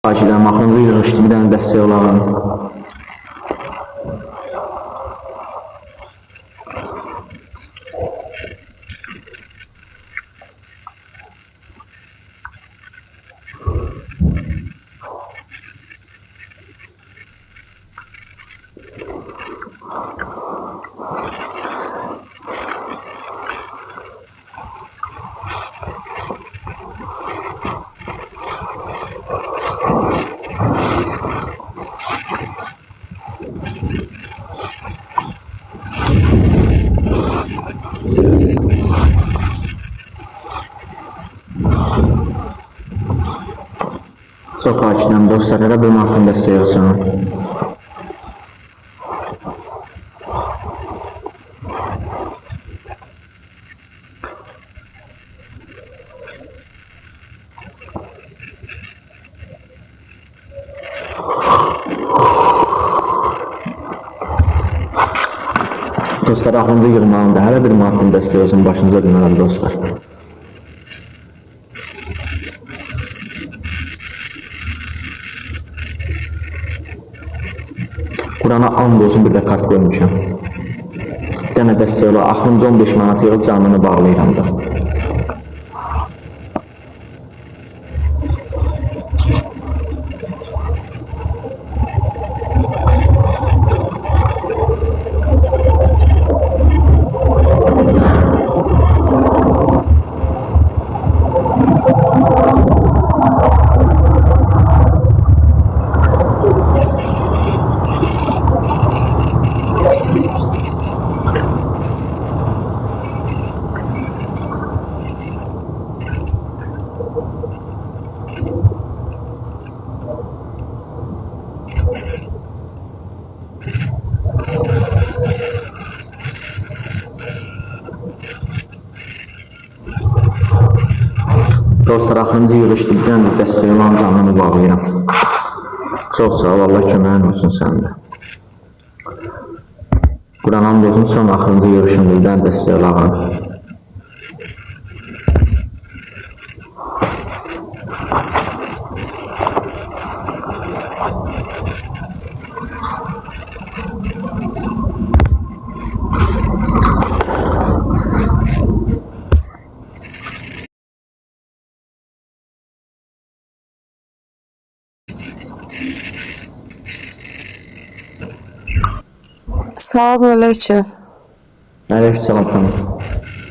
Takipdən axırıncı yığışdı, bir dənə dəstək olalım. Çox takipdən dostlar, elə bir markın dəstək olsun. Dostlar, axırıncı yığmağında hələ bir markın dəstək olsun, başınıza deməli dostlar. Qurana and olsun, bir də kart qoymuşam. Bir dənə dəstək olar, axırıncı 15 manat yığıb canını bağlayıram da. Dostlar, axırıncı yığışdı, bir dənə dəstək olan canını bağlayıram. Çox sağ ol, Allah köməyin olsun səndə. Quranam olsun, son axırıncı yığışımda bir dənə dəstək olan. Selamünaleyküm. Aleykümselam sana.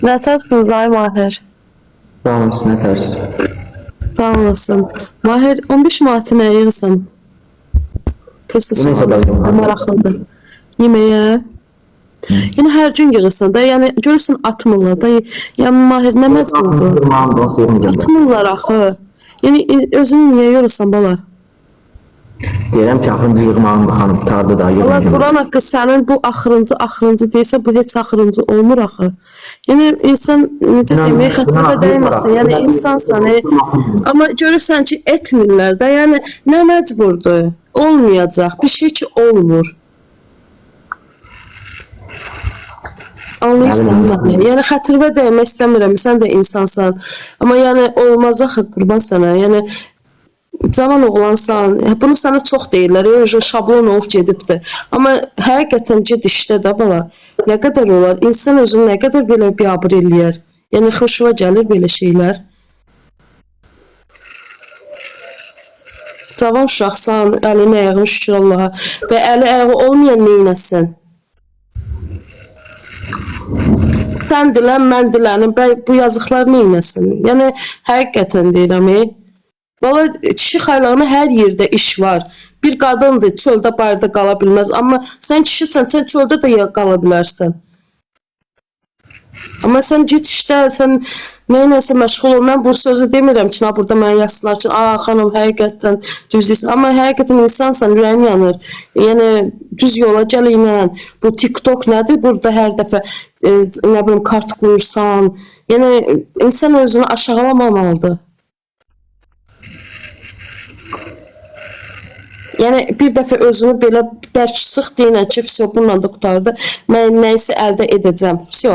Ne tərəfsiniz ay Mahir? Sağ olun, siz nə tərsiz? Sağ olasın. Mahir 15 manatı nə yığırsan? Prosta Bu necə bəlkə? maraqlıdır. Yeməyə. Yəni hər gün yığırsan da, yəni görürsən atmırlar da. Yəni Mahir nə məcburdur? Atmırlar axı. Yəni özünü niyə yorursan bala? Deyirəm ki, axırıncı yığmağını xanım tutardı da. Allah Quran haqqı sənin bu axırıncı deyilsə, bu heç axırıncı olmur axı. Yəni insan necə demək xətrə dəyməsin. Yəni insansan, amma görürsən ki, etmirlər də. Yəni nə məcburdur? Olmayacaq. Bir şey ki olmur. Anlayırsan mı? Yəni xətrə dəymək istəmirəm. Sən də insansan. Amma yəni olmaz axı qurban sənə. Yəni cavan oğlansan, bunu sənə çox deyirlər, şablon olub gedibdir. Amma həqiqətən ged işdə də bala, nə qədər olar, insan özünü nə qədər belə biabır eləyər. Yəni xoşuna gəlir belə şeylər. Cavan uşaqsan, əlini ayağını şükür Allaha və əli ayağı olmayan neynəsin? Sən dilən, mən dilənim, bu yazıqlar neynəsin? Yəni həqiqətən deyirəm, valla kişi xaylığına hər yerdə iş var. Bir qadındır, çöldə bayırda qala bilməz. Amma sən kişisən, sən çöldə də qala bilərsən. Amma sən git işdə, sən nəyinəsə məşğul ol. Mən bu sözü demirəm ki, burada mənə yazsınlar ki, xanım, həqiqətən düz deyirsən. Amma həqiqətən insansan, ürəyim yanır. Yəni, düz yola gəl ilə. Bu TikTok nədir? Burada hər dəfə, nə bilim, kart qoyursan. Yəni, insan özünü aşağılamamalıdır. Yəni bir dəfə özünü belə bərk sıx deyinən ki, vəsə bununla da qutardı. Mən nəyisə əldə edəcəm. Vəsə.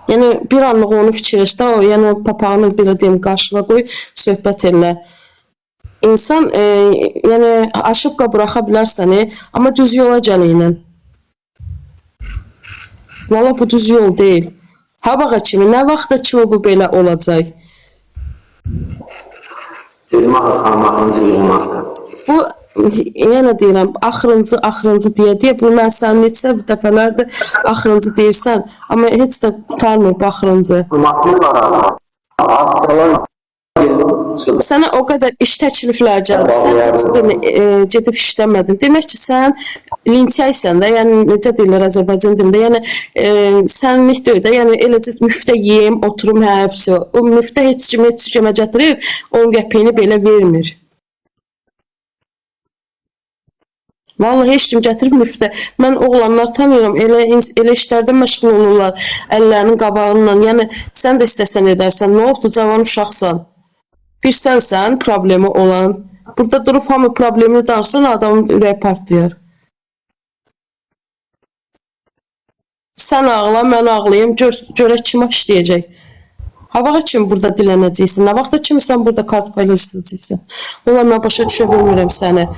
Yəni bir anlıq onu fikirləş də, yəni papağını belə deyim qarşına qoy, söhbət elə. İnsan yəni aşıbqa buraxa bilər səni, amma düz yola gəl ilə. Valla bu düz yol deyil. Ha baxa kimi, nə vaxta kimi bu belə olacaq? Dedim axı xanım axırıncı yığılmaqdır. Bu yenə deyirəm, axırıncı deyə bu mən sən neçə dəfələrdir axırıncı deyirsən, amma heç də qurtarmır bu axırıncı. Matematiklara atsalar Sənə o qədər iş təkliflər gəldi, sən heç birini gedib işləmədin. Demək ki, sən linçəysən də, yəni necə deyirlər Azərbaycan dilində, yəni sənlik deyil də, yəni eləcə müftə yeyim, oturum, hə, vəsə. O müftə heç kimə gətirir, 10 qəpiyini belə vermir. Vallahi heç kim gətirib müftə. Mən oğlanlar tanıyıram, elə işlərdə məşğul olurlar, əllərinin qabağından. Yəni sən də istəsən edərsən, nə oldu, cavan uşaqsan. Bir sənsən problemi olan. Burada durub hamı problemini danışsan adamın ürəyi partlayar. Sən ağla, mən ağlayayım, görək kim işləyəcək. Ha vaxt kimi burada dilənəcəksən, nə vaxta kimi sən burada kart paylaşdıracaqsən. Onlar mən başa düşə bilmirəm səni.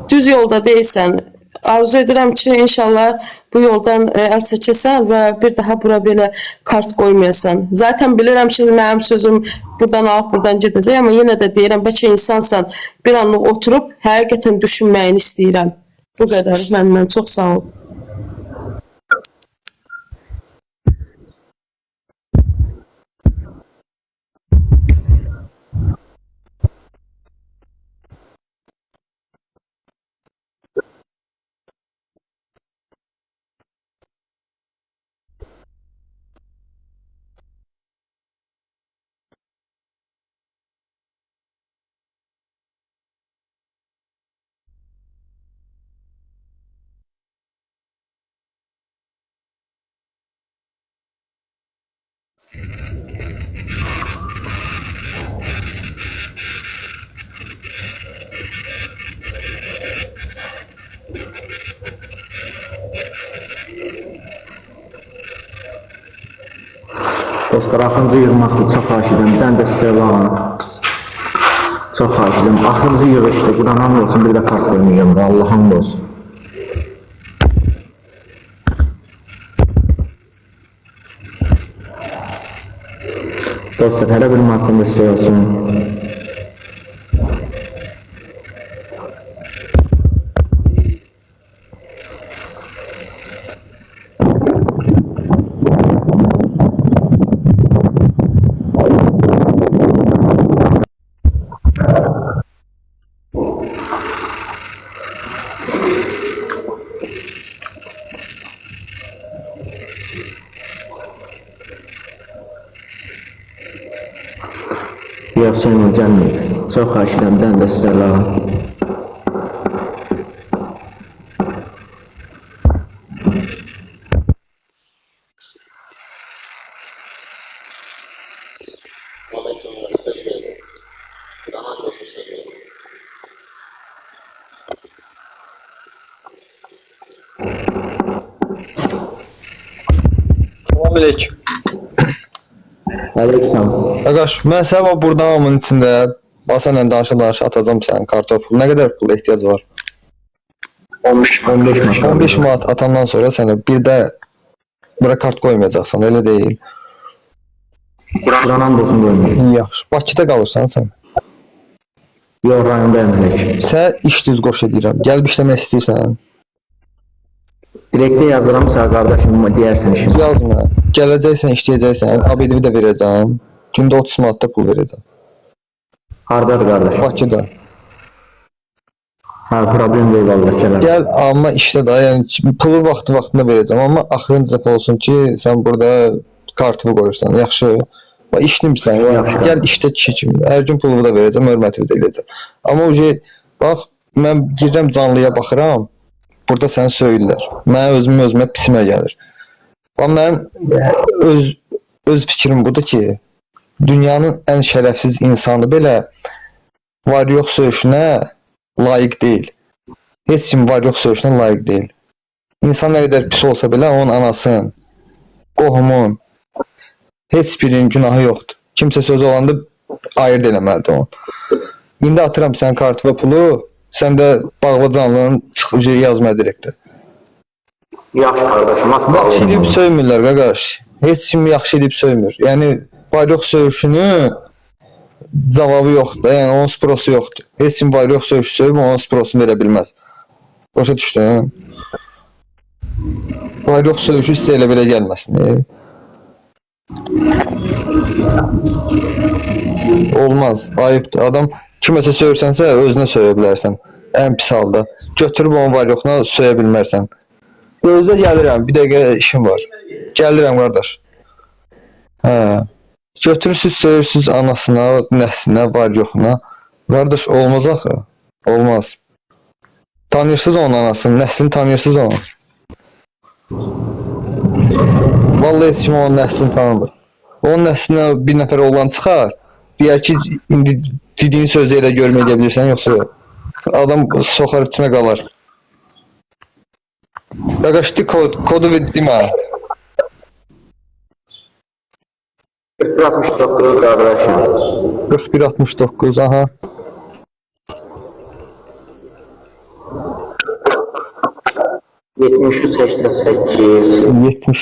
Düz yolda deyilsən. Arzu edirəm ki, inşallah bu yoldan əl çəkəsən və bir daha bura belə kart qoymayasan. Zaten bilirəm ki, mənim sözüm buradan alıb buradan gedəcək, amma yenə də deyirəm, bəlkə insansan bir anlıq oturub həqiqətən düşünməyini istəyirəm. Bu qədər məndən, çox sağ ol. Dostlar, axırıncı yığmaqdır, çox xahiş edirəm. Bir dənə də sizə alın. Çox xahiş edirəm. Axırıncı yığışdır, Quran hamd olsun, bir də kart verməyəcəm də, Allah hamd olsun. Dostlar, hər bir markında sizə olsun. Yaxşı ilə gəlməyib. Çox xahiş edirəm, bir dənə də sizə alın. Selamünaleyküm. Aleyküm. Arkadaş, mən sənə buradan hamının içində basanla danışa atacağım sənin kartopu. Nə qədər pul ehtiyac var? 15 manat. 15 manat atandan sonra sənə bir də bura kart qoymayacaqsan, elə deyil. Quran hamd olsun qoymayın. Yaxşı. Bakıda qalırsan sən. Yox, rayondayım. Sən iş düz qoş edirəm. Gəlib işləmək istəyirsən. Direktə yazıram sənə qardaşım, deyərsən işim. Yazma. Gələcəksən, işləyəcəksən. ABDV də verəcəm. Gündə 30 manat da pul verəcəm. Hardadır qardaşım? Bakıda. Ha, problem deyil Allah gələr. Gəl, amma işlə də, yəni pulu vaxtında verəcəm, amma axırıncı dəfə olsun ki, sən burada kartını qoyursan. Yaxşı. Bax işləmirsən, Yaxşı. gəl işdə kişi kimi. Hər gün pulumu da verəcəm, hörmətimi də eləyəcəm. Amma bax, mən girirəm canlıya baxıram, burada səni söylürlər. Mən özümə pisimə gəlir. Bax, mən öz fikrim budur ki, dünyanın ən şərəfsiz insanı belə var-yox söyüşünə layiq deyil. Heç kim var-yox söyüşünə layiq deyil. İnsan nə qədər pis olsa belə onun anasının, qohumun, heç birinin günahı yoxdur. Kimsə sözü olanda ayırt eləməlidir onu. İndi atıram sən kartı və pulu, sən də bağlı canlının çıxıcı yazma direktə. Yaxşı qardaşım, Yaxşı edib söymürlər qaqaş. Heç kim yaxşı edib söymür. Yəni bayroq söyüşünü cavabı yoxdur. Yəni onun sprosu yoxdur. Heç kim bayroq söyüşü söymür, onun sprosunu verə bilməz. Başa düşdün? Bayroq söyüşü sizə elə belə gəlməsin. Olmaz, ayıbdır. Adam kiməsə söyürsənsə özünə söyə bilərsən. Ən pis halda. Götürüb onun bayroquna söyə bilmərsən. Gözlə gəlirəm, bir dəqiqə işim var. Gəlirəm qardaş. Hə. Götürürsüz, söyürsüz anasına, nəslinə, bayroquna. Qardaş olmaz axı. Olmaz. Tanıyırsınız onun anasını, nəslini tanıyırsınız onu. Vallahi heç kim onun nəslini tanımır. Onun nəslinə bir nəfər oğlan çıxar. Deyər ki, indi dediyin sözü elə görməyə bilirsən, yoxsa adam soxar içinə qalar. Qaqaşdı kodu verdim ha. 4169 qardaşım. 4169, aha. Yetmiş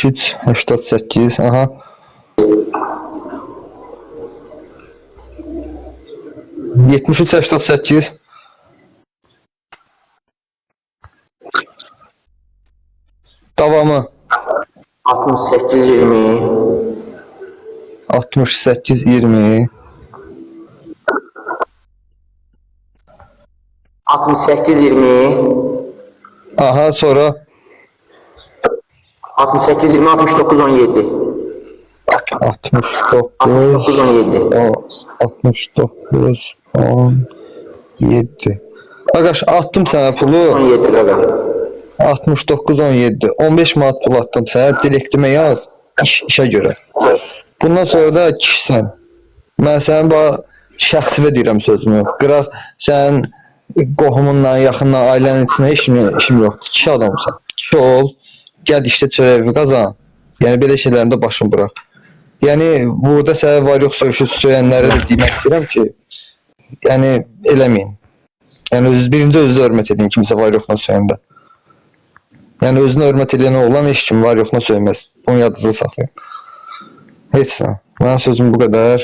üç 7388, aha. 7388. Davamı 6820 6820 6820 aha, sonra 6820 6917 69 6917 69 17. Qaqaş attım sənə pulu 17 qaqa. 69 17. 15 manat pul attım sənə, direktimə yaz işə görə. Bundan sonra da kişisən. Mən sənin şəxsivə deyirəm sözümü. Qıraq sən qohumunla, yaxınla, ailənin içində işim yoxdur. Kişi adamsan. Kişi ol, gəl işdə çörəvi qazan. Yəni belə şeylərində başın bıraq. Yəni burada sənə var yox söyüşü söyləyənlərə də demək istəyirəm ki, yəni eləməyin. Yəni birinci özünüzə hörmət edin kimsə var yoxla söyəndə. Yəni özünə hörmət edən oğlan heç kim var yoxla söyməz. Bunu yadınızda saxlayın. Heç nə. Mənim sözüm bu qədər.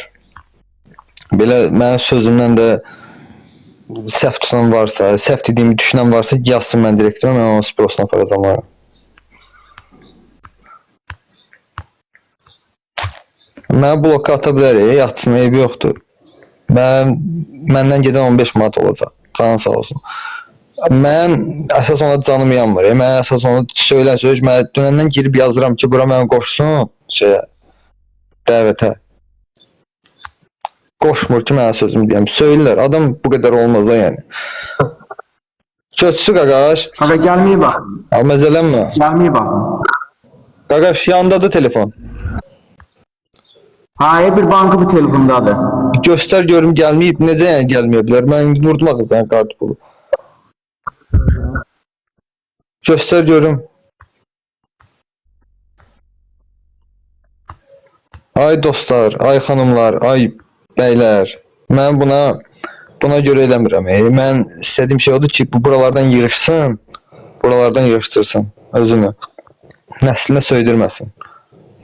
Belə mənim sözümdən də səhv tutan varsa, səhv dediyimi düşünən varsa yazsın mən direktoruma, mən onun sprosuna aparacam. Mənə bloka ata bilər, yatsın, eybi yoxdur. Məndən gedən 15 manat olacaq. Canın sağ olsun. Mən əsas ona canım yanmır. Mən əsas ona söylən söz, mən dünəndən girib yazıram ki, bura mənə qoşsun dəvətə. Qoşmur ki, mənə sözümü deyəm. Söylürlər, adam bu qədər olmaz da yəni. Köçsü qaqaş. Qaqa gəlməyə bax. Məzələnmə. Gəlməyə bax. Qaqaş, yandadır telefon. Hayır, bir bankı bu telefondadır. Göstər görüm gəlməyib, necə yəni gəlməyə bilər? Mən vurdum axı sən kartı pulu. Göstər görüm. Ay dostlar, ay xanımlar, ay bəylər. Mən buna görə eləmirəm. Mən istədiyim şey odur ki, bu buralardan yığışsın, buralardan yığışdırsın özünü. Nəslinə söydürməsin.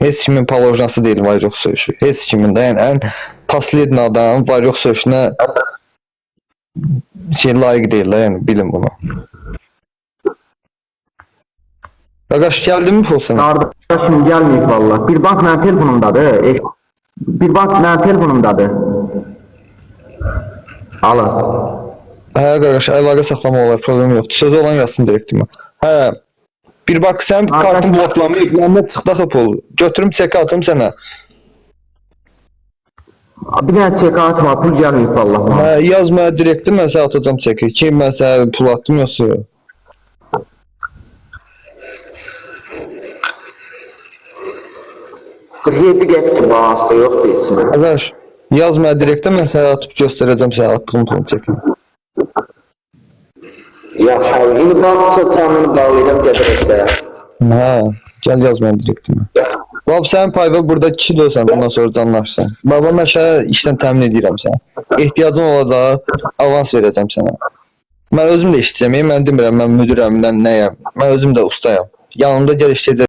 Heç kimin palojnası deyil var yox söyüşü. Heç kimin də, yəni ən pasledin adam var yox söyüşünə layiq deyil, yəni bilin bunu. Qaqaş, gəldi mi pul sənə? Qardaşım gəlməyib valla. Bir bank mənim telefonumdadır. Bir bank mənim telefonumdadır. Ala. Hə, qaqaş, əlaqə saxlama olar, problem yoxdur. Sözü olan yazsın direktimə. Hə, bir bax, sən kartın bloklanmayıb, məndən çıxdı axı pul. Götürüm çeki atım sənə. Bir dənə çek atma, pul gəlməyib valla. Hə, yaz mənə direktim, mən sənə atacam çeki. Ki, mən sənə pul attım, yoxsa? 47 qəpikdir balansda, yoxdur içində. Qaqaş, yaz mənə direktim, mən sənə atıp göstərəcəm sənə attığım pulun çekini. Yaxşı abi, indi banksa canını bağlayacaq, gedərək də. Hə, gəl yaz mənə direktimi. Baba sən payva burada kilosan, bundan sonra canlaşsan. Baba mən sənə işdən təmin edirəm sənə. Ehtiyacın olacaq, avans verəcəm sənə. Mən özüm də işləyəcəm. Mən demirəm mən müdirəm, mən nəyəm. Mən özüm də ustayam. Yanımda gəl işləyəcək.